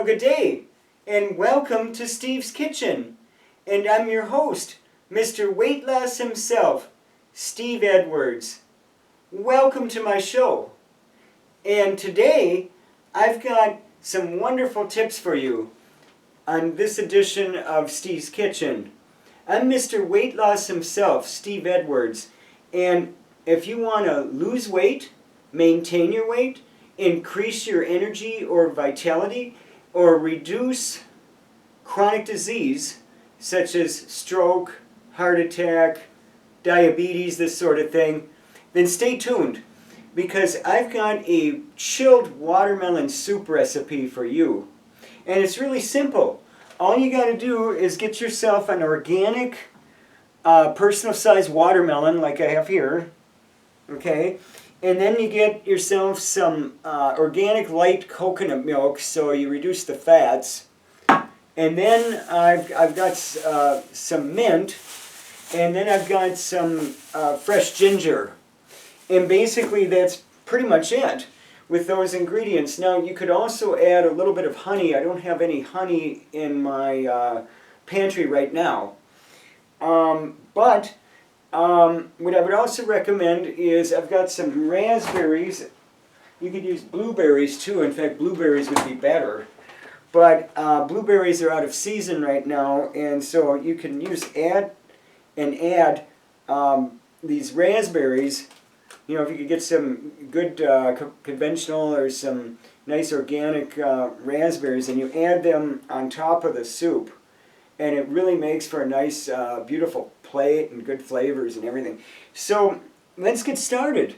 Well, good day, and welcome to Steve's Kitchen. And I'm your host, Mr. Weight Loss himself, Steve Edwards. Welcome to my show. And today, I've got some wonderful tips for you on this edition of Steve's Kitchen. I'm Mr. Weight Loss himself, Steve Edwards. And if you want to lose weight, maintain your weight, increase your energy or vitality, or reduce chronic disease such as stroke, heart attack, diabetes, this sort of thing, then stay tuned because I've got a chilled watermelon soup recipe for you. And it's really simple. All you got to do is get yourself an organic personal size watermelon like I have here, okay? And then you get yourself some organic light coconut milk, so you reduce the fats. And then I've got some mint, and then I've got some fresh ginger. And basically that's pretty much it with those ingredients. Now you could also add a little bit of honey. I don't have any honey in my pantry right now. But what I would also recommend is I've got some raspberries. You could use blueberries too. In fact, blueberries would be better. But blueberries are out of season right now, and so you can add these raspberries. You know, if you could get some good conventional or some nice organic raspberries, and you add them on top of the soup, and it really makes for a nice, beautiful plate and good flavors and everything. So let's get started.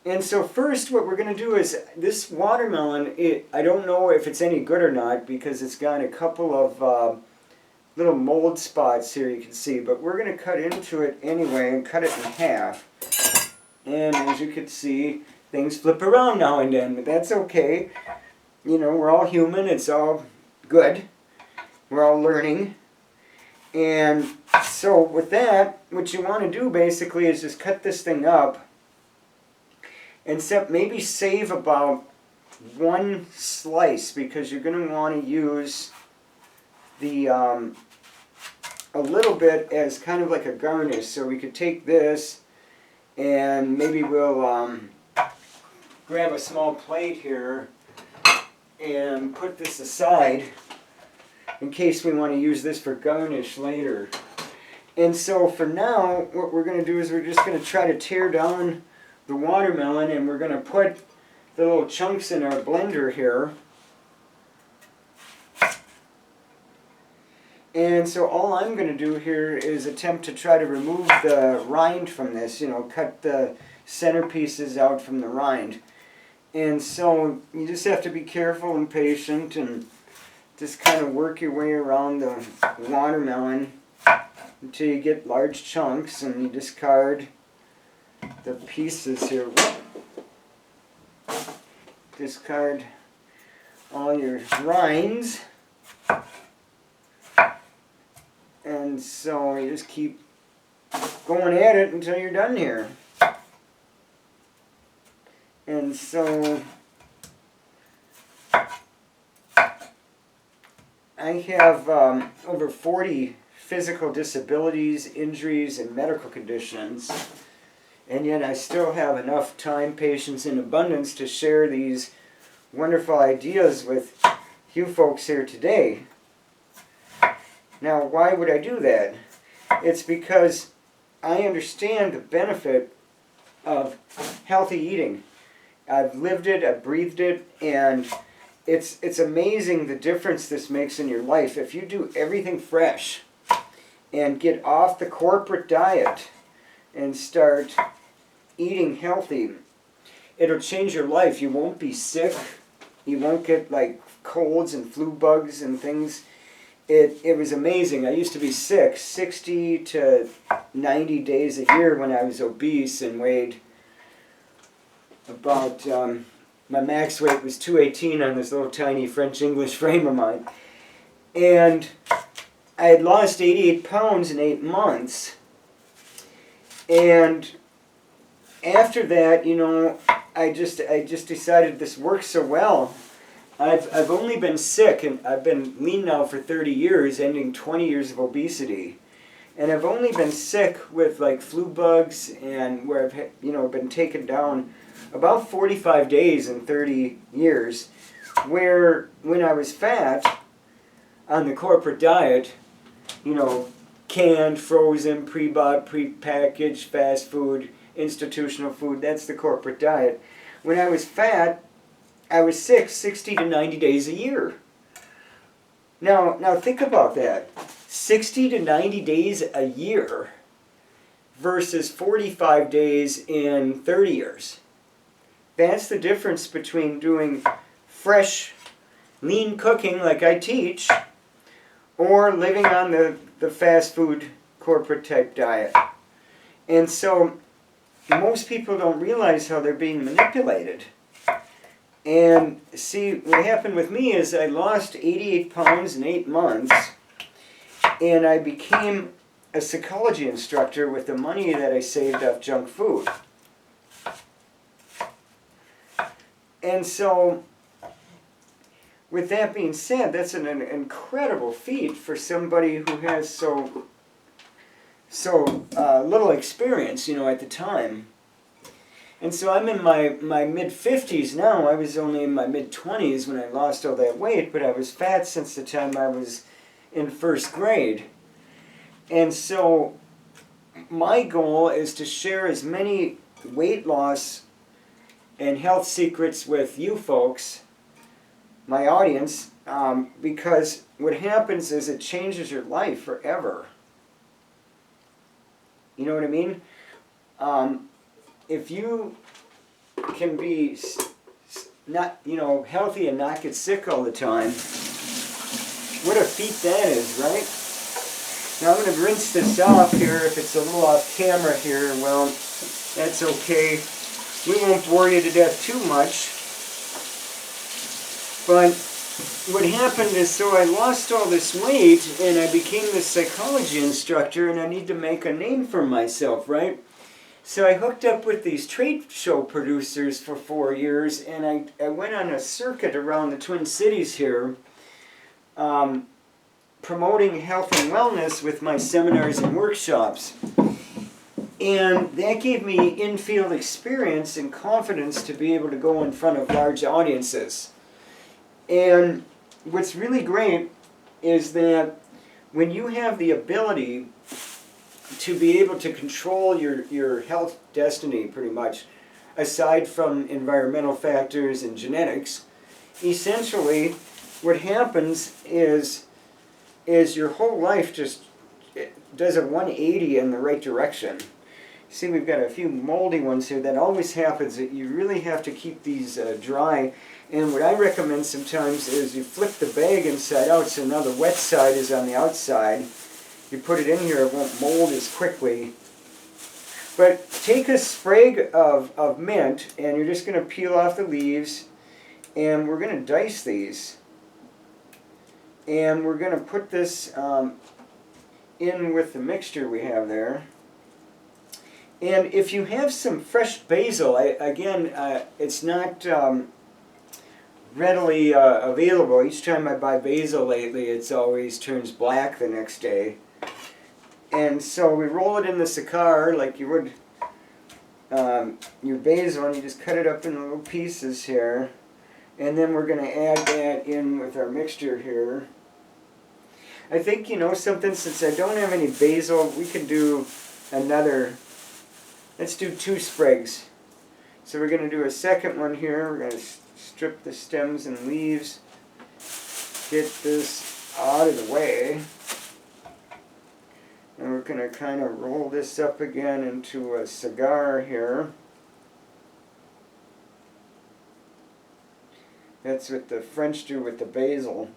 And so first what we're going to do is this watermelon, I don't know if it's any good or not because it's got a couple of little mold spots here you can see, but we're going to cut into it anyway and cut it in half. And as you can see, things flip around now and then, but that's okay. You know, we're all human, it's all good. We're all learning. And so with that, what you want to do basically is just cut this thing up and maybe save about one slice because you're going to want to use the a little bit as kind of like a garnish. So we could take this and maybe we'll grab a small plate here and put this aside in case we want to use this for garnish later. And so for now, what we're going to do is we're just going to try to tear down the watermelon, and we're going to put the little chunks in our blender here. And so all I'm going to do here is attempt to try to remove the rind from this, you know, cut the center pieces out from the rind. And so you just have to be careful and patient and just kind of work your way around the watermelon until you get large chunks, and you discard the pieces here. Discard all your rinds. And so you just keep going at it until you're done here. And so I have over 40 physical disabilities, injuries, and medical conditions, and yet I still have enough time, patience, and abundance to share these wonderful ideas with you folks here today. Now, why would I do that? It's because I understand the benefit of healthy eating. I've lived it, I've breathed it, and it's amazing the difference this makes in your life. If you do everything fresh and get off the corporate diet and start eating healthy, it'll change your life. You won't be sick. You won't get like colds and flu bugs and things. It was amazing. I used to be sick 60 to 90 days a year when I was obese and weighed about, my max weight was 218 on this little tiny French-English frame of mine. And I had lost 88 pounds in 8 months. And after that, you know, I just decided this works so well. I've only been sick, and I've been lean now for 30 years, ending 20 years of obesity. And I've only been sick with like flu bugs and where I've been taken down about 45 days in 30 years, where when I was fat on the corporate diet, canned, frozen, pre-bought, pre-packaged, fast food, institutional food, that's the corporate diet. When I was fat, I was sick 60 to 90 days a year. Now think about that. 60 to 90 days a year versus 45 days in 30 years. That's the difference between doing fresh, lean cooking like I teach, or living on the fast food corporate type diet. And so most people don't realize how they're being manipulated. And see, what happened with me is I lost 88 pounds in 8 months, and I became a psychology instructor with the money that I saved off junk food. And so, with that being said, that's an incredible feat for somebody who has so little experience, at the time. And so I'm in my mid-50s now. I was only in my mid-20s when I lost all that weight, but I was fat since the time I was in first grade. And so my goal is to share as many weight loss and health secrets with you folks, my audience, because what happens is it changes your life forever. You know what I mean? If you can be not, healthy and not get sick all the time, what a feat that is, right? Now I'm going to rinse this off here. If it's a little off camera here, well, that's okay. We won't bore you to death too much. But what happened is, so I lost all this weight and I became this psychology instructor, and I need to make a name for myself, right? So I hooked up with these trade show producers for 4 years, and I went on a circuit around the Twin Cities here, promoting health and wellness with my seminars and workshops. And that gave me in-field experience and confidence to be able to go in front of large audiences. And what's really great is that when you have the ability to be able to control your health destiny, pretty much, aside from environmental factors and genetics, essentially what happens is your whole life just does a 180 in the right direction. See, we've got a few moldy ones here. That always happens. That you really have to keep these dry. And what I recommend sometimes is you flip the bag inside out, so now the wet side is on the outside. You put it in here, it won't mold as quickly. But take a sprig of mint, and you're just going to peel off the leaves, and we're going to dice these. And we're going to put this in with the mixture we have there. And if you have some fresh basil, it's not readily available. Each time I buy basil lately, it's always turns black the next day. And so we roll it in the cigar like you would your basil, and you just cut it up in little pieces here. And then we're going to add that in with our mixture here. I think, something, since I don't have any basil, we can do another. Let's do 2 sprigs. So we're going to do a second one here. We're going to strip the stems and leaves. Get this out of the way. And we're going to kind of roll this up again into a cigar here. That's what the French do with the basil.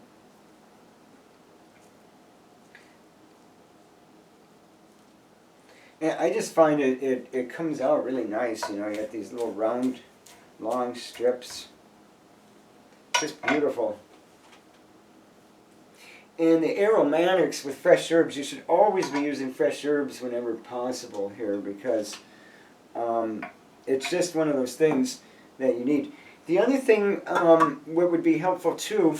And I just find it comes out really nice. You got these little round, long strips. Just beautiful. And the aromatics with fresh herbs, you should always be using fresh herbs whenever possible here, because it's just one of those things that you need. The other thing what would be helpful too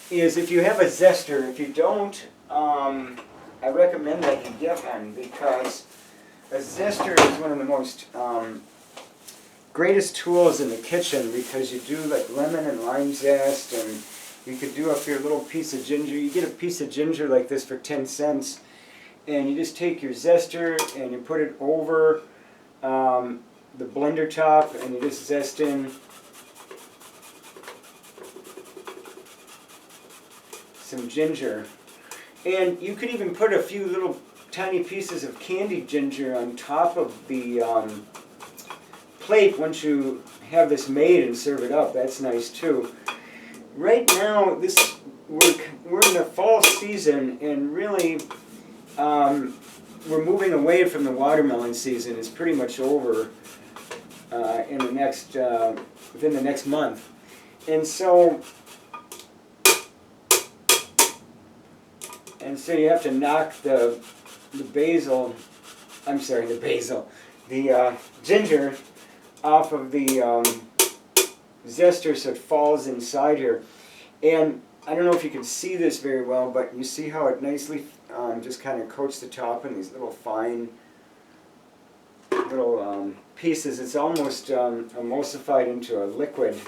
is if you have a zester. If you don't, I recommend that you get one, because a zester is one of the most greatest tools in the kitchen, because you do like lemon and lime zest, and you could do up your little piece of ginger. You get a piece of ginger like this for 10 cents, and you just take your zester and you put it over the blender top, and you just zest in some ginger. And you could even put a few little tiny pieces of candied ginger on top of the plate once you have this made and serve it up. That's nice too. Right now, we're in the fall season, and really we're moving away from the watermelon season. It's pretty much over in the next within the next month, and so you have to knock the ginger off of the zester so it falls inside here. And I don't know if you can see this very well, but you see how it nicely just kind of coats the top in these little fine little pieces. It's almost emulsified into a liquid.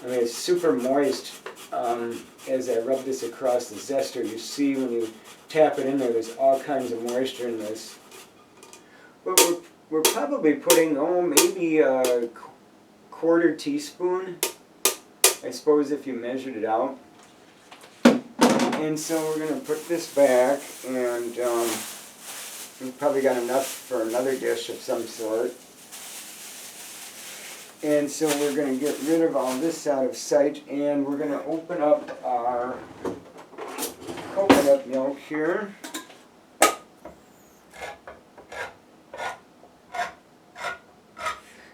I mean, it's super moist. As I rub this across the zester, you see when you tap it in there's all kinds of moisture in this. But we're probably putting, maybe a quarter teaspoon, I suppose, if you measured it out. And so we're going to put this back, and we've probably got enough for another dish of some sort. And so we're going to get rid of all this out of sight, and we're going to open up our coconut milk here.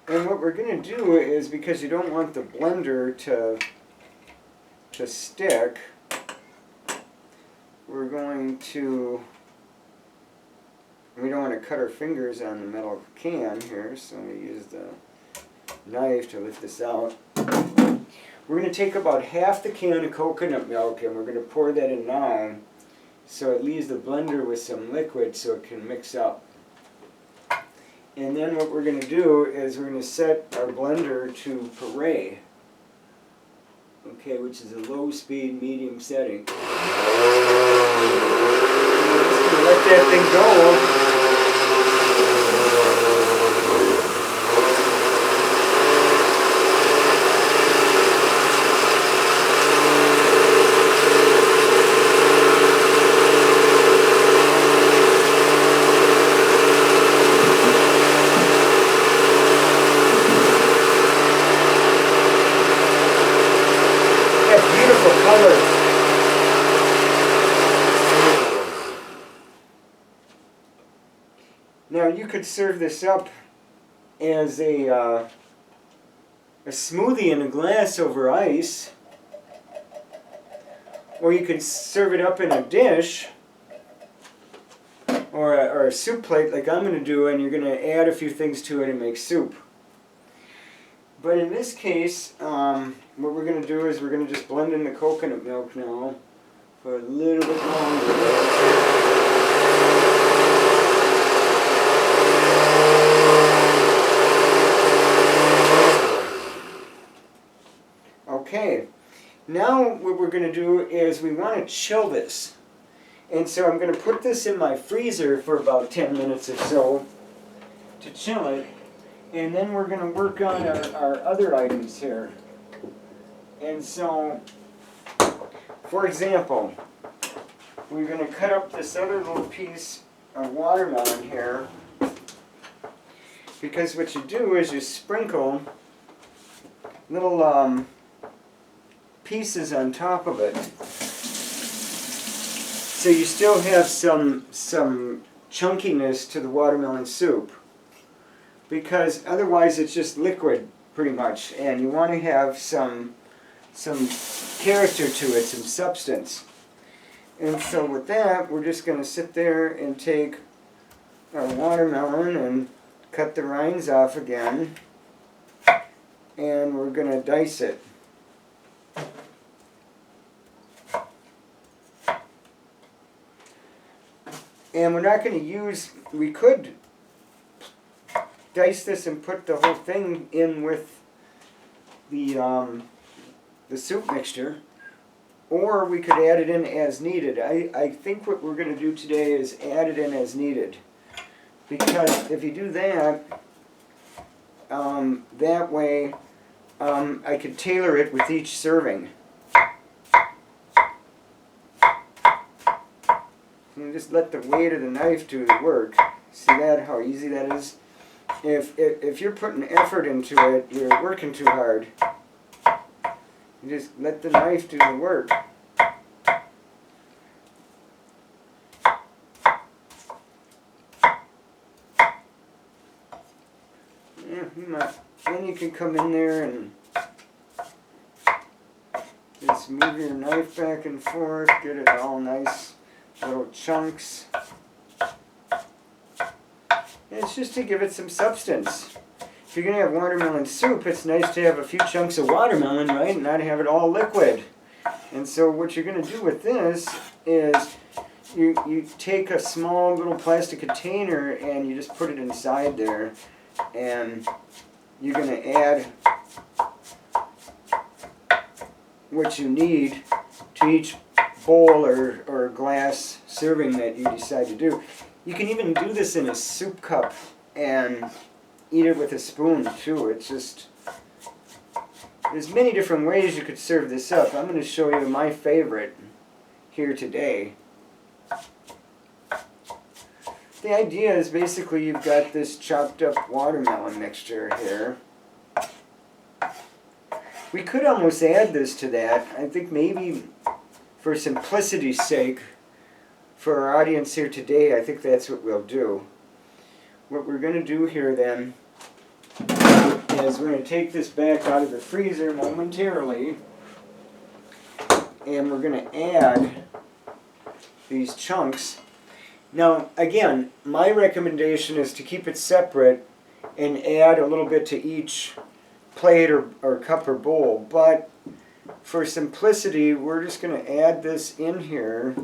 And what we're going to do is, because you don't want the blender to stick, we don't want to cut our fingers on the metal can here, so we use the knife to lift this out. We're going to take about half the can of coconut milk, and we're going to pour that in now, so it leaves the blender with some liquid so it can mix up. And then what we're going to do is we're going to set our blender to puree, okay, which is a low speed, medium setting. Just going to let that thing go. Now you could serve this up as a smoothie in a glass over ice, or you could serve it up in a dish or a soup plate like I'm going to do, and you're going to add a few things to it and make soup. But in this case, what we're going to do is we're going to just blend in the coconut milk now for a little bit longer. Okay, now what we're going to do is we want to chill this. And so I'm going to put this in my freezer for about 10 minutes or so to chill it. And then we're going to work on our other items here. And so, for example, we're going to cut up this other little piece of watermelon here. Because what you do is you sprinkle little pieces on top of it, so you still have some chunkiness to the watermelon soup, because otherwise it's just liquid pretty much, and you want to have some character to it, some substance. And so with that, we're just going to sit there and take our watermelon and cut the rinds off again. and we're going to dice it. And we're not going to use, we could dice this and put the whole thing in with the soup mixture, or we could add it in as needed. I think what we're going to do today is add it in as needed, because if you do that, that way I could tailor it with each serving. And just let the weight of the knife do the work. See that, how easy that is? If you're putting effort into it, you're working too hard. You just let the knife do the work. Yeah, then you can come in there and just move your knife back and forth, get it all nice little chunks. And it's just to give it some substance. If you're going to have watermelon soup, it's nice to have a few chunks of watermelon, right, and not have it all liquid. And so what you're going to do with this is you take a small little plastic container and you just put it inside there, and you're going to add what you need to each bowl or glass serving that you decide to do. You can even do this in a soup cup and eat it with a spoon too. It's just, there's many different ways you could serve this up. I'm going to show you my favorite here today. The idea is basically you've got this chopped up watermelon mixture here. We could almost add this to that. I think maybe for simplicity's sake, for our audience here today, I think that's what we'll do. What we're going to do here then is we're going to take this back out of the freezer momentarily, and we're going to add these chunks. Now, again, my recommendation is to keep it separate and add a little bit to each plate or cup or bowl, but for simplicity, we're just going to add this in here.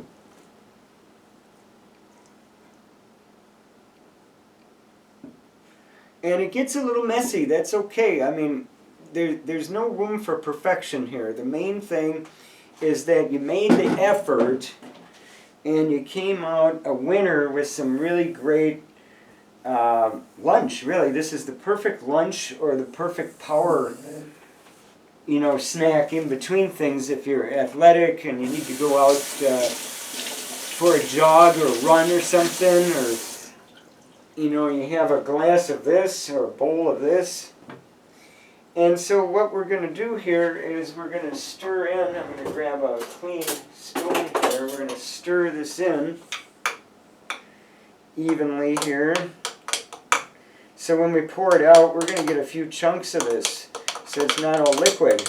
And it gets a little messy. That's okay. I mean, there's no room for perfection here. The main thing is that you made the effort and you came out a winner with some really great lunch. Really, this is the perfect lunch or the perfect power, snack in between things if you're athletic and you need to go out for a jog or run or something, or you have a glass of this or a bowl of this. And so what we're going to do here is we're going to stir in. I'm going to grab a clean spoon here. We're going to stir this in evenly here. So when we pour it out, we're going to get a few chunks of this, so it's not all liquid.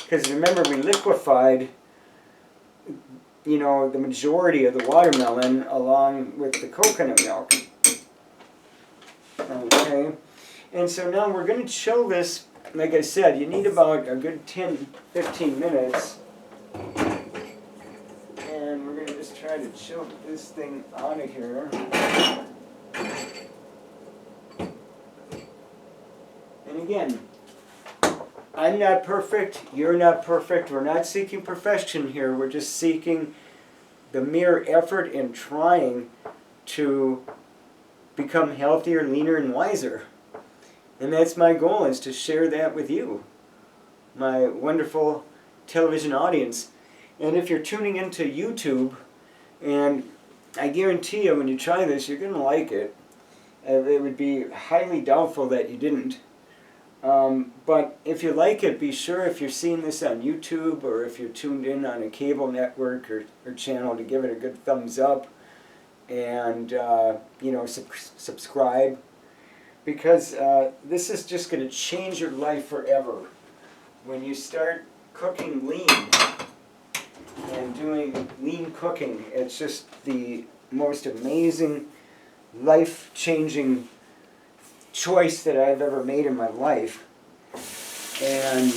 Because remember, we liquefied, the majority of the watermelon along with the coconut milk. Okay, and so now we're going to chill this. Like I said, you need about a good 10-15 minutes. And we're going to just try to chill this thing out of here. And again, I'm not perfect, you're not perfect, we're not seeking perfection here, we're just seeking the mere effort in trying to become healthier, leaner, and wiser. And that's my goal, is to share that with you, my wonderful television audience. And if you're tuning into YouTube, and I guarantee you when you try this, you're going to like it. It would be highly doubtful that you didn't. But if you like it, be sure, if you're seeing this on YouTube or if you're tuned in on a cable network or channel, to give it a good thumbs up and subscribe, because this is just going to change your life forever. When you start cooking lean and doing lean cooking, it's just the most amazing, life-changing choice that I've ever made in my life. and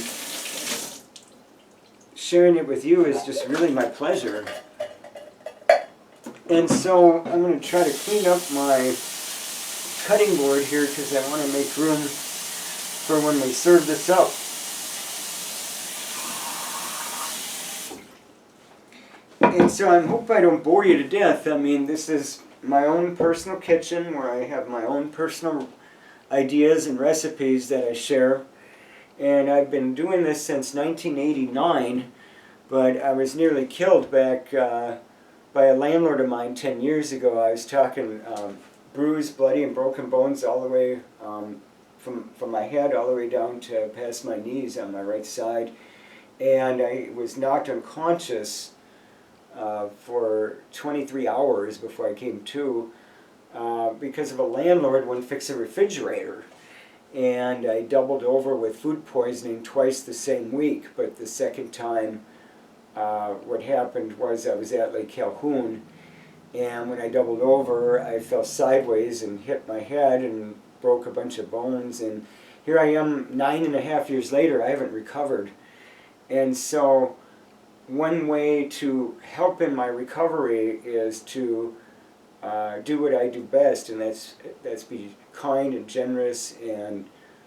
sharing it with you is just really my pleasure. And so I'm going to try to clean up my cutting board here because I want to make room for when we serve this up. And so I hope I don't bore you to death. I mean, this is my own personal kitchen where I have my own personal ideas and recipes that I share. And I've been doing this since 1989, but I was nearly killed back by a landlord of mine 10 years ago. I was talking bruised, bloody, and broken bones all the way from my head all the way down to past my knees on my right side. And I was knocked unconscious for 23 hours before I came to because of a landlord wouldn't fix a refrigerator. And I doubled over with food poisoning twice the same week, but the second time what happened was I was at Lake Calhoun, and when I doubled over I fell sideways and hit my head and broke a bunch of bones, and here I am 9.5 years later. I haven't recovered. And so one way to help in my recovery is to do what I do best, and that's be kind and generous and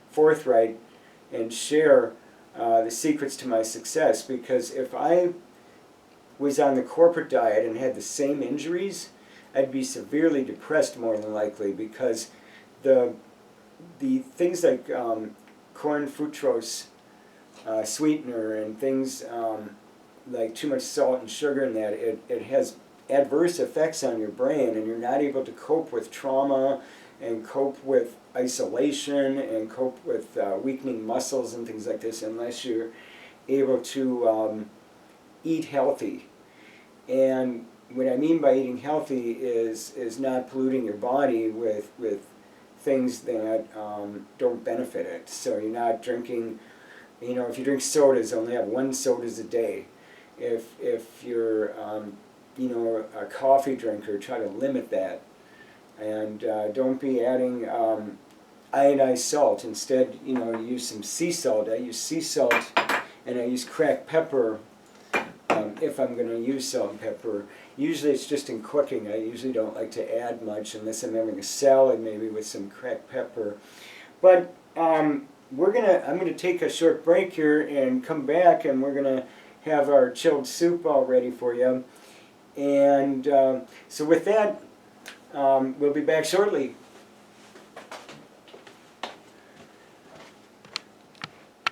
forthright and share the secrets to my success. Because if I was on the corporate diet and had the same injuries, I'd be severely depressed more than likely, because the things like corn fructose sweetener and things like too much salt and sugar in that, it has adverse effects on your brain, and you're not able to cope with trauma and cope with isolation and cope with weakening muscles and things like this unless you're able to eat healthy. And what I mean by eating healthy is not polluting your body with things that don't benefit it. So you're not drinking, if you drink sodas, only have 1 soda a day. If you're a coffee drinker, try to limit that. And don't be adding iodized salt. Instead, use some sea salt. I use sea salt, and I use cracked pepper if I'm going to use salt and pepper. Usually it's just in cooking. I usually don't like to add much unless I'm having a salad, maybe with some cracked pepper. But I'm going to take a short break here and come back, and we're going to have our chilled soup all ready for you. And so with that, we'll be back shortly.